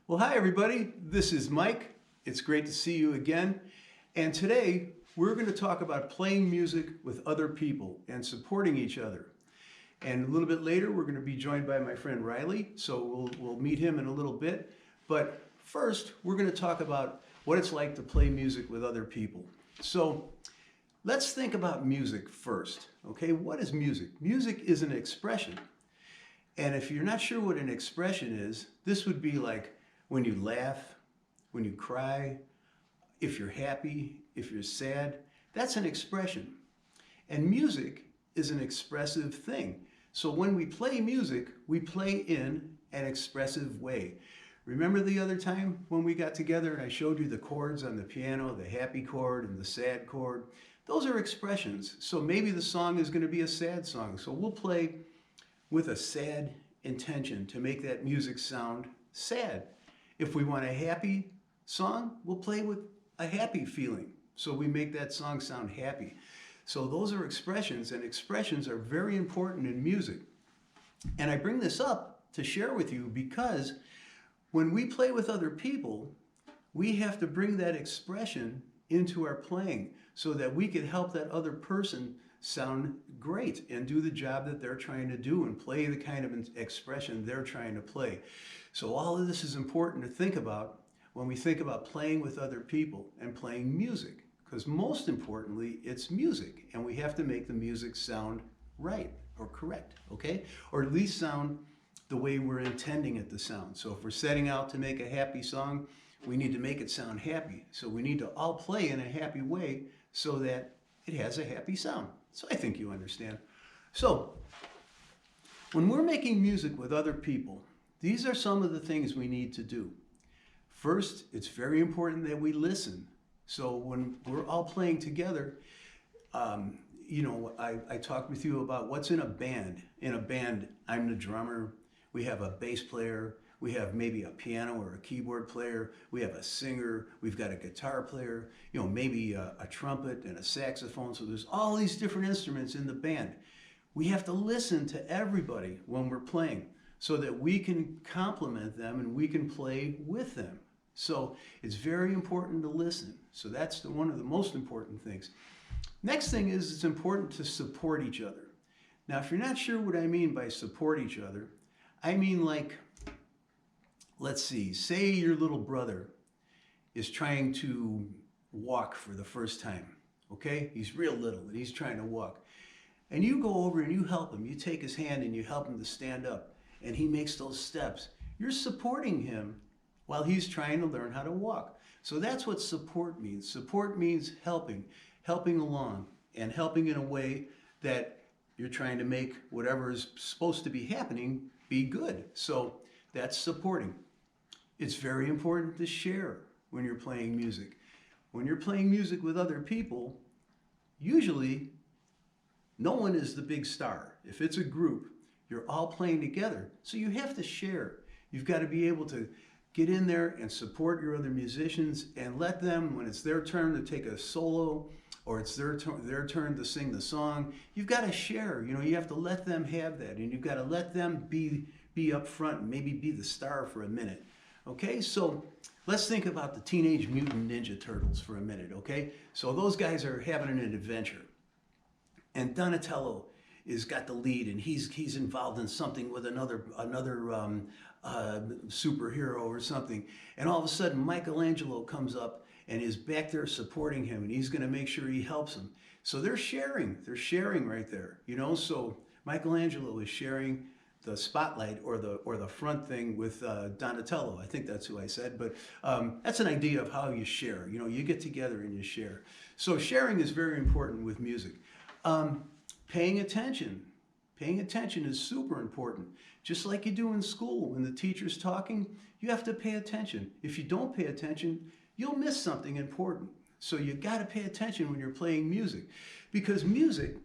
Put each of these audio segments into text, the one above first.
Well, hi everybody. This is Mike. It's great to see you again. And today we're going to talk about playing music with other people and supporting each other. And a little bit later we're going to be joined by my friend Riley, so we'll meet him in a little bit. But first, we're going to talk about what it's like to play music with other people. So let's think about music first. Okay, what is music? Music is an expression. And if you're not sure what an expression is, this would be like when you laugh, when you cry, if you're happy, if you're sad, that's an expression. And music is an expressive thing. So when we play music, we play in an expressive way. Remember the other time when we got together and I showed you the chords on the piano, the happy chord and the sad chord? Those are expressions. So maybe the song is going to be a sad song. So we'll play with a sad intention to make that music sound sad. If we want a happy song, we'll play with a happy feeling. So we make that song sound happy. So those are expressions, and expressions are very important in music. And I bring this up to share with you because when we play with other people, we have to bring that expression into our playing so that we can help that other person sound great and do the job that they're trying to do and play the kind of expression they're trying to play. So all of this is important to think about when we think about playing with other people and playing music, because most importantly, it's music, and we have to make the music sound right or correct, okay? Or at least sound the way we're intending it to sound. So if we're setting out to make a happy song, we need to make it sound happy. So we need to all play in a happy way so that it has a happy sound. So I think you understand. So when we're making music with other people, these are some of the things we need to do. First, it's very important that we listen. So when we're all playing together, I talked with you about what's in a band. In a band, I'm the drummer. We have a bass player. We have maybe a piano or a keyboard player. We have a singer. We've got a guitar player. Maybe a trumpet and a saxophone. So there's all these different instruments in the band. We have to listen to everybody when we're playing so that we can complement them and we can play with them. So it's very important to listen. So that's one of the most important things. Next thing is it's important to support each other. Now, if you're not sure what I mean by support each other, I mean like, let's see, say your little brother is trying to walk for the first time, okay? He's real little and he's trying to walk. And you go over and you help him. You take his hand and you help him to stand up and he makes those steps. You're supporting him while he's trying to learn how to walk. So that's what support means. Support means helping along, and helping in a way that you're trying to make whatever is supposed to be happening be good. So that's supporting. It's very important to share when you're playing music. When you're playing music with other people, usually no one is the big star. If it's a group, you're all playing together. So you have to share. You've got to be able to get in there and support your other musicians and let them, when it's their turn to take a solo or it's their turn to sing the song, you've got to share. You have to let them have that, and you've got to let them be up front and maybe be the star for a minute. Okay, so let's think about the Teenage Mutant Ninja Turtles for a minute, okay? So those guys are having an adventure, and Donatello is got the lead, and he's involved in something with another superhero or something, and all of a sudden Michelangelo comes up and is back there supporting him, and he's going to make sure he helps him. So they're sharing right there, So Michelangelo is sharing the spotlight or the front thing with Donatello. I think that's who I said, but that's an idea of how you share. You get together and you share. So sharing is very important with music. Paying attention. Paying attention is super important. Just like you do in school, when the teacher's talking, you have to pay attention. If you don't pay attention, you'll miss something important. So you got to pay attention when you're playing music, because music,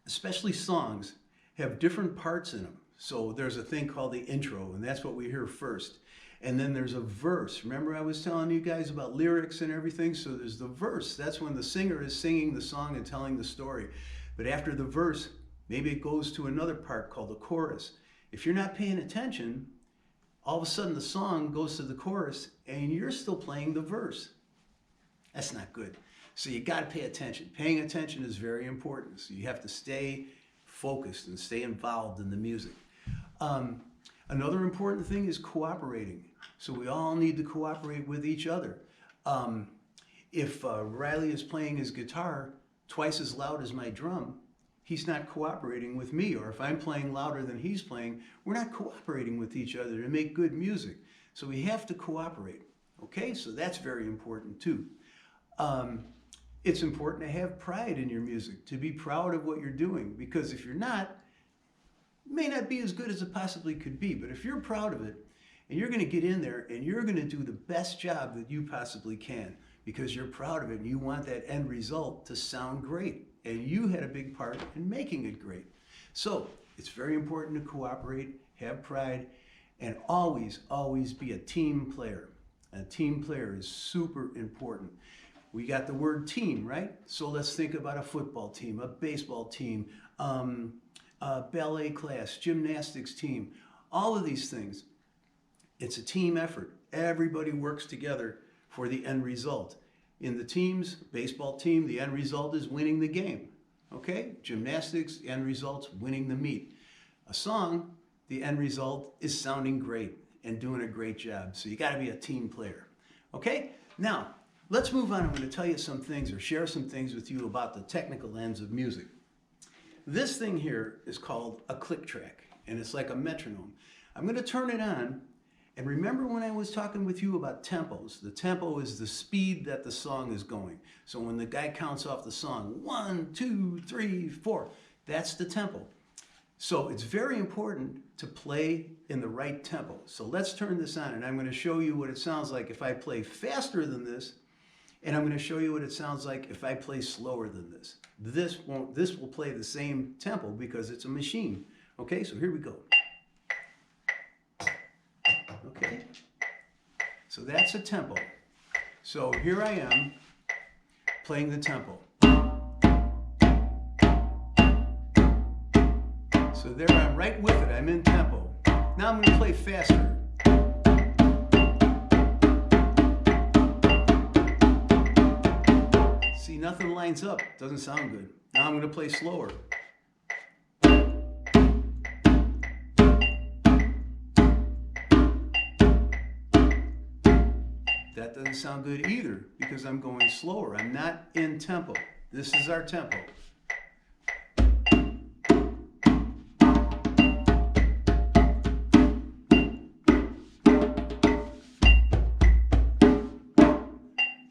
especially songs, have different parts in them. So there's a thing called the intro, and that's what we hear first. And then there's a verse. Remember I was telling you guys about lyrics and everything? So there's the verse. That's when the singer is singing the song and telling the story. But after the verse, maybe it goes to another part called the chorus. If you're not paying attention, all of a sudden the song goes to the chorus and you're still playing the verse. That's not good. So you got to pay attention. Paying attention is very important. So you have to stay focused and stay involved in the music. Another important thing is cooperating. So we all need to cooperate with each other. If Riley is playing his guitar twice as loud as my drum, he's not cooperating with me. Or if I'm playing louder than he's playing, we're not cooperating with each other to make good music. So we have to cooperate. Okay, so that's very important too. It's important to have pride in your music, to be proud of what you're doing, because if you're not, it may not be as good as it possibly could be. But if you're proud of it, and you're going to get in there and you're going to do the best job that you possibly can, because you're proud of it and you want that end result to sound great, and you had a big part in making it great. So it's very important to cooperate, have pride, and always, always be a team player. A team player is super important. We got the word team, right? So let's think about a football team, a baseball team, a ballet class, gymnastics team, all of these things. It's a team effort. Everybody works together for the end result. In the teams, baseball team, the end result is winning the game. Okay? Gymnastics, the end result's winning the meet. A song, the end result is sounding great and doing a great job. So you got to be a team player. Okay? Now, let's move on. I'm going to tell you some things or share some things with you about the technical ends of music. This thing here is called a click track, and it's like a metronome. I'm going to turn it on, and remember when I was talking with you about tempos? The tempo is the speed that the song is going. So when the guy counts off the song, 1, 2, 3, 4, that's the tempo. So it's very important to play in the right tempo. So let's turn this on, and I'm going to show you what it sounds like if I play faster than this, and I'm going to show you what it sounds like if I play slower than this. This will play the same tempo because it's a machine. Okay, so here we go. Okay, so that's a tempo. So here I am playing the tempo. So there I'm right with it, I'm in tempo. Now I'm going to play faster. See, nothing lines up, doesn't sound good. Now I'm going to play slower. That doesn't sound good either because I'm going slower. I'm not in tempo. This is our tempo.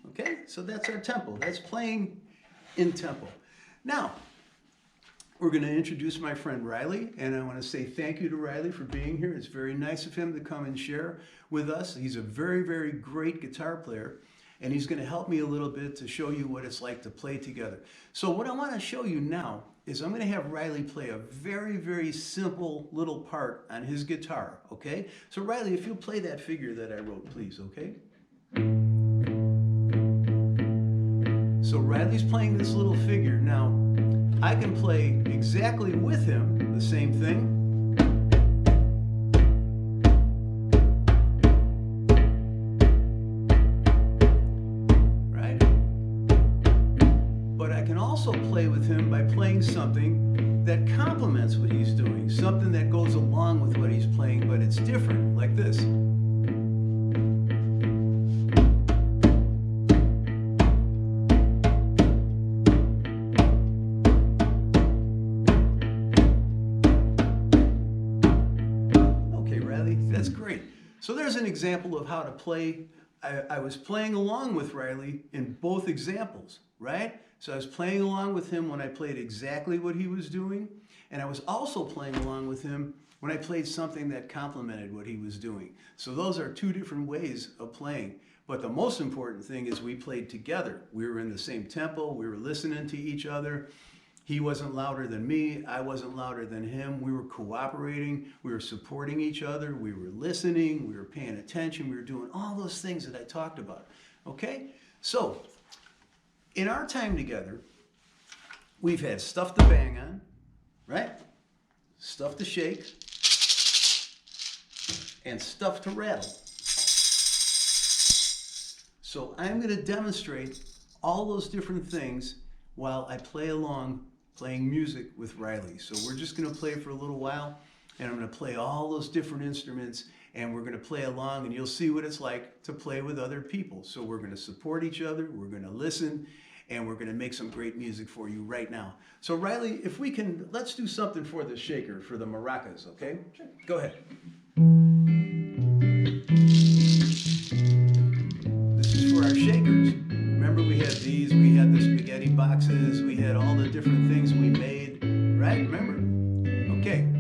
Okay, so that's our tempo. That's playing in tempo. Now, we're going to introduce my friend Riley, and I want to say thank you to Riley for being here. It's very nice of him to come and share with us. He's a very, very great guitar player, and he's going to help me a little bit to show you what it's like to play together. So what I want to show you now is I'm going to have Riley play a very, very simple little part on his guitar, okay? So Riley, if you'll play that figure that I wrote, please, okay? So Riley's playing this little figure. Now, I can play exactly with him the same thing. Right? But I can also play with him by playing something that complements what he's doing, something that goes along with what he's playing, but it's different, like this. That's great. So there's an example of how to play. I was playing along with Riley in both examples, right? So I was playing along with him when I played exactly what he was doing, and I was also playing along with him when I played something that complemented what he was doing. So those are two different ways of playing. But the most important thing is we played together. We were in the same tempo. We were listening to each other. He wasn't louder than me. I wasn't louder than him. We were cooperating. We were supporting each other. We were listening. We were paying attention. We were doing all those things that I talked about. Okay? So, in our time together, we've had stuff to bang on, right? Stuff to shake. and stuff to rattle. So I'm going to demonstrate all those different things while I play along playing music with Riley. So we're just going to play for a little while, and I'm going to play all those different instruments, and we're going to play along, and you'll see what it's like to play with other people. So we're going to support each other, we're going to listen, and we're going to make some great music for you right now. So Riley, if we can, let's do something for the shaker, for the maracas, okay? Sure. Go ahead. This is for our shakers. Remember, we had these, we had the spaghetti boxes, we had all the different things we made, right? Remember? Okay.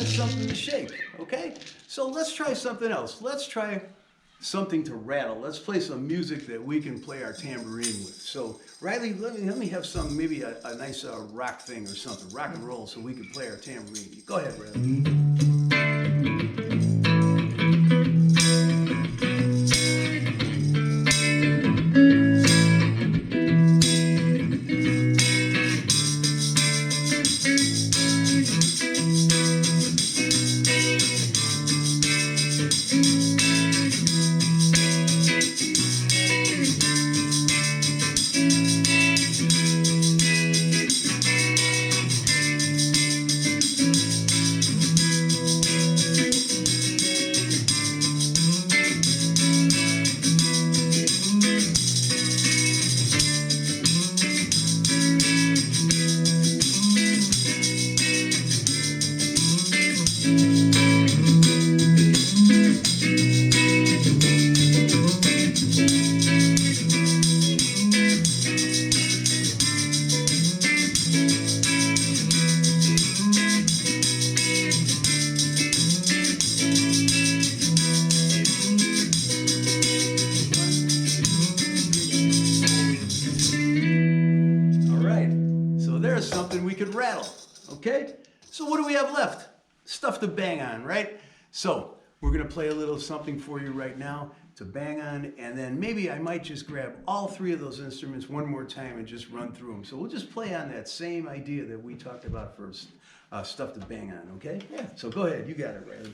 Something to shake, okay? So let's try something else. Let's try something to rattle. Let's play some music that we can play our tambourine with. So Riley, let me have some, maybe a nice rock thing or something, rock and roll, so we can play our tambourine. Go ahead, Riley. Something we could rattle, okay? So what do we have left? Stuff to bang on, right? So we're gonna play a little something for you right now to bang on, and then maybe I might just grab all three of those instruments one more time and just run through them. So we'll just play on that same idea that we talked about first, stuff to bang on, okay? Yeah. So go ahead, you got it, Riley.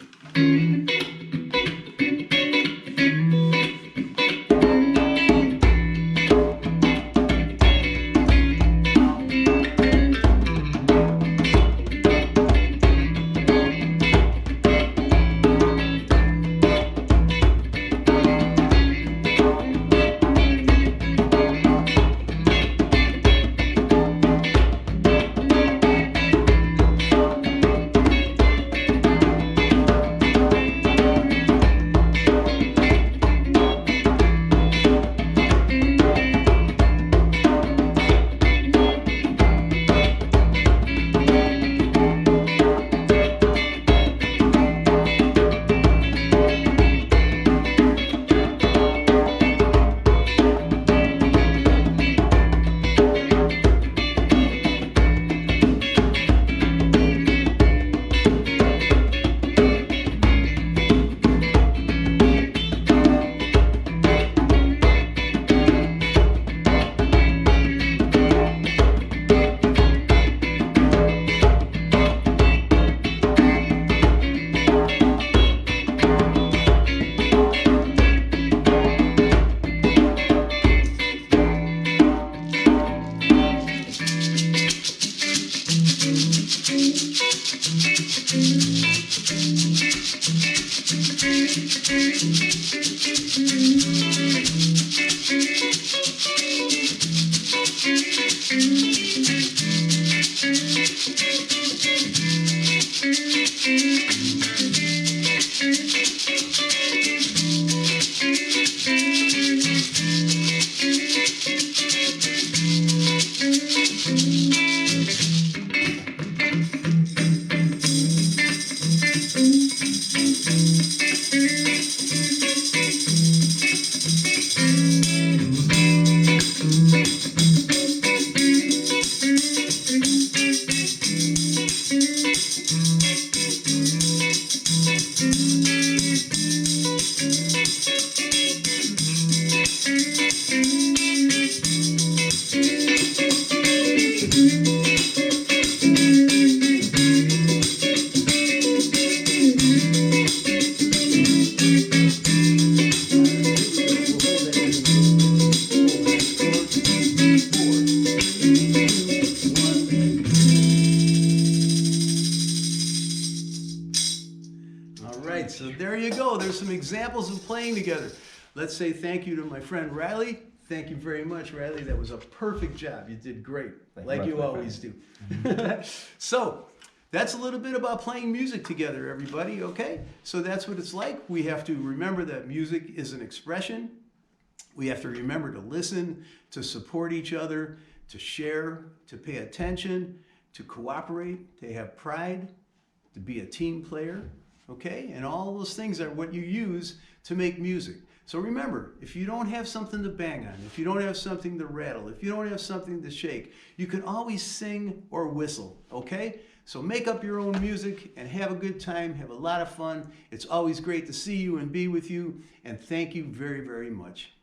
examples of playing together. Let's say thank you to my friend Riley. Thank you very much, Riley. That was a perfect job. You did great, like you always do. So that's a little bit about playing music together, everybody, okay? So that's what it's like. We have to remember that music is an expression. We have to remember to listen, to support each other, to share, to pay attention, to cooperate, to have pride, to be a team player, okay? And all those things are what you use to make music. So remember, if you don't have something to bang on, if you don't have something to rattle, if you don't have something to shake, you can always sing or whistle, okay? So make up your own music and have a good time, have a lot of fun. It's always great to see you and be with you, and thank you very, very much.